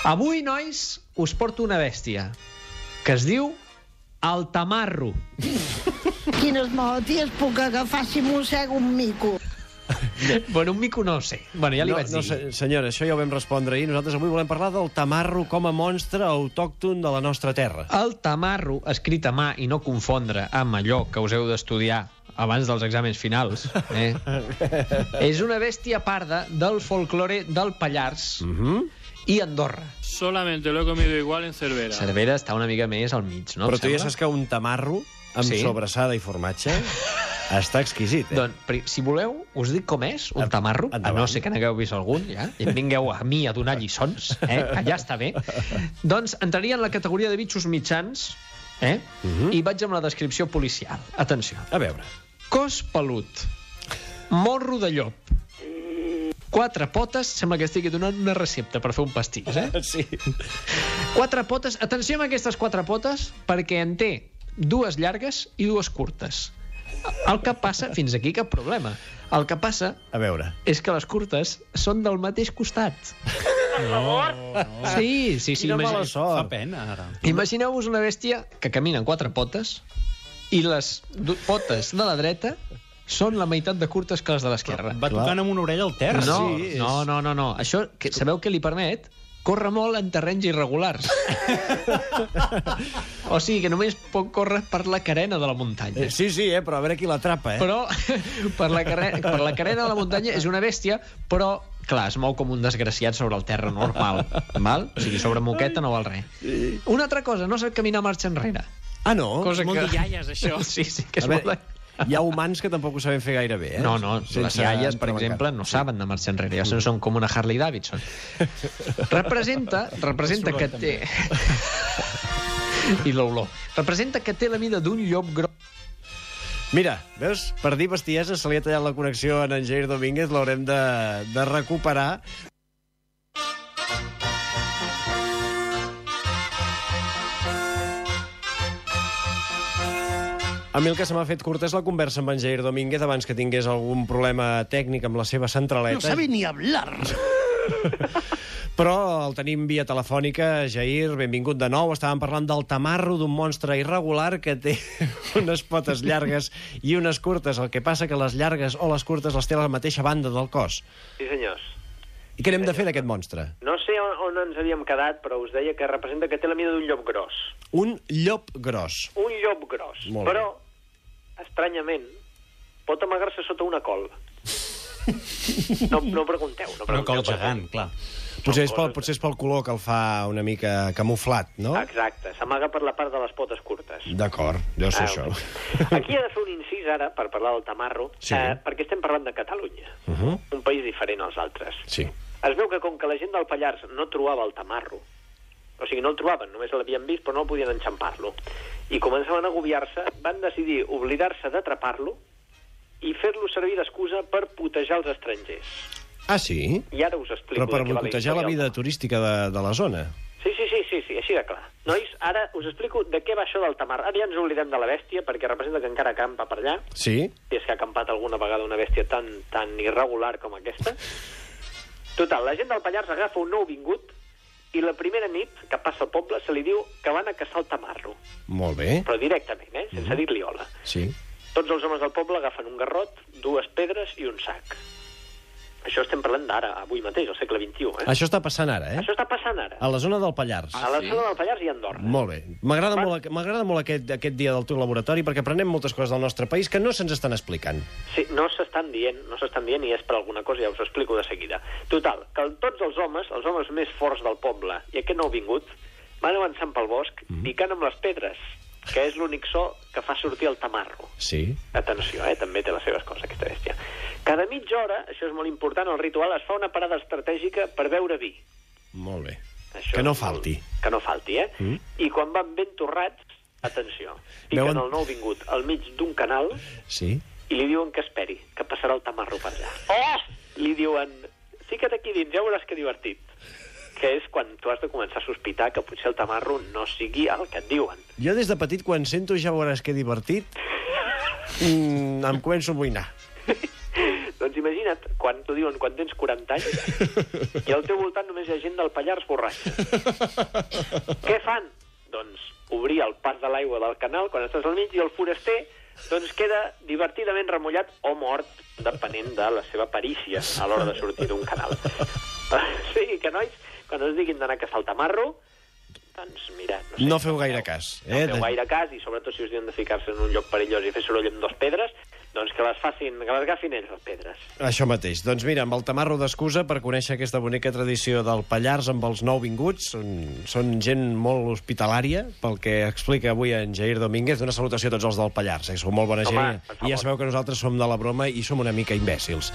Avui, nois, us porto una bèstia que es diu el tamarro. Quines malalties puc agafar si mossego un mico? Bueno, un mico no sé. Bueno, ja li vaig dir. Senyora, això ja ho vam respondre ahir. Nosaltres avui volem parlar del tamarro com a monstre autòcton de la nostra terra. El tamarro, escrit a mà i no confondre amb allò que us heu d'estudiar abans dels exàmens finals, és una bèstia parda del folklore del Pallars i Andorra. Solamente lo he comido igual en Cervera. Cervera està una mica més al mig, no? Però tu ja saps que un tamarro amb sobrassada i formatge està exquisit, Doncs, si voleu, us dic com és un tamarro, a no ser que n'hagueu vist algun, ja, i vingueu a mi a donar lliçons, allà està bé. Doncs entraria en la categoria de bitxos mitjans, i vaig amb la descripció policial. Atenció. A veure. Cos pelut, morro de llop, 4 potes, sembla que estigui donant una recepta per fer un pastís, Sí. 4 potes, atenció amb aquestes 4 potes, perquè en té 2 llargues i 2 curtes. El que passa, fins aquí cap problema, el que passa a veure és que les curtes són del mateix costat. No. Sí. Quina mala sort. Fa pena, ara. Imagineu-vos una bèstia que camina en 4 potes i les potes de la dreta són la meitat de curtes que les de l'esquerra. Va tocant amb una orella al terra. No. Això, sabeu què li permet? Corre molt en terrenys irregulars. O sigui que només pot córrer per la carena de la muntanya. Sí, però a veure qui l'atrapa, Però per la carena de la muntanya és una bèstia, però, clar, es mou com un desgraciat sobre el terra normal. Val? O sigui, sobre moqueta no val res. Una altra cosa, no sap caminar marxa enrere. Ah, no? Cosa Molt de iaies, això. Sí, que és molt de... Hi ha humans que tampoc ho saben fer gaire bé, No, les iaies, per exemple, no saben de marxar enrere. Ja són com una Harley Davidson. Representa que té... I l'olor. Representa que té la mida d'un llop gros. Mira, veus? Per dir bestieses se li ha tallat la connexió a en Jair Domínguez, l'haurem de recuperar. A mi el que se m'ha fet curta és la conversa amb en Jair Domínguez abans que tingués algun problema tècnic amb la seva centraleta. No sabe ni hablar. Però el tenim via telefònica. Jair, benvingut de nou. Estàvem parlant del tamarro, d'un monstre irregular que té unes potes llargues i unes curtes. El que passa que les llargues o les curtes les té a la mateixa banda del cos. Sí, senyors. I què n'hem de fer d'aquest monstre? No sé on ens havíem quedat, però us deia que representa que té la mida d'un llop gros. Un llop gros. Un llop gros. Molt bé. Però, estranyament, pot amagar-se sota una col. No pregunteu. Una col gegant, clar. Potser és pel color que el fa una mica camuflat, no? Exacte, s'amaga per la part de les potes curtes. D'acord, deu ser això. Aquí he de fer un incís ara, per parlar del tamarro, perquè estem parlant de Catalunya, un país diferent als altres. Sí. Es veu que com que la gent del Pallars no trobava el tamarro, o sigui, no el trobaven, només l'havien vist, però no podien enxampar-lo, i començaven a agobiar-se, van decidir oblidar-se d'atrapar-lo i fer-lo servir d'excusa per putejar els estrangers. Ah, sí? I ara us explico... Però per boicotejar la vida turística de la zona. Sí, així de clar. Nois, ara us explico de què va això del tamarro. Ara ja ens oblidem de la bèstia, perquè representa que encara acampa per allà. Sí? Si és que ha acampat alguna vegada una bèstia tan irregular com aquesta. Total, la gent del Pallars agafa un nou vingut i la primera nit que passa al poble se li diu que van a caçar el tamarro. Molt bé. Però directament, sense dir-li hola. Sí. Tots els homes del poble agafen un garrot, 2 pedres i un sac. Això estem parlant d'ara, avui mateix, al segle XXI. Això està passant ara, Això està passant ara. A la zona del Pallars. A la zona del Pallars i Andorra. Molt bé. M'agrada molt aquest dia del teu laboratori perquè aprenem moltes coses del nostre país que no se'ns estan explicant. Sí, no s'estan dient i és per alguna cosa, ja us ho explico de seguida. Total, que tots els homes més forts del poble i aquest nou vingut, van avançant pel bosc picant amb les pedres, que és l'únic so que fa sortir el tamarro. Sí. Atenció, també té les seves coses, aquesta bèstia. Cada mitja hora, això és molt important, el ritual es fa una parada estratègica per beure vi. Molt bé. Això que no falti. Que no falti, I quan van ben torrats, atenció, piquen el nou vingut al mig d'un canal i li diuen que esperi, que passarà el tamarro per allà. Li diuen, fica't aquí dins, ja veuràs que divertit. Que és quan tu has de començar a sospitar que potser el tamarro no sigui el que et diuen. Jo des de petit, quan sento ja veuràs que divertit, em començo a amoïnar. Doncs imagina't, quan t'ho diuen quan tens 40 anys i al teu voltant només hi ha gent del Pallars borratxa. Què fan? Doncs obrir el pas de l'aigua del canal quan estàs al mig i el foraster doncs queda divertidament remullat o mort, depenent de la seva perícia a l'hora de sortir d'un canal. O sigui que, nois, quan us diguin d'anar a caçar el tamarro, doncs mira... No feu gaire cas. No feu gaire cas, i sobretot si us diuen de ficar-se en un lloc perillós i fer soroll amb 2 pedres, doncs que les agafin ells, les pedres. Això mateix. Doncs mira, amb el tamarro d'excusa per conèixer aquesta bonica tradició del Pallars amb els nouvinguts. Són gent molt hospitalària, pel que explica avui en Jair Domínguez. Una salutació a tots els del Pallars. Sou molt bona gent. I ja sabeu que nosaltres som de la broma i som una mica imbècils.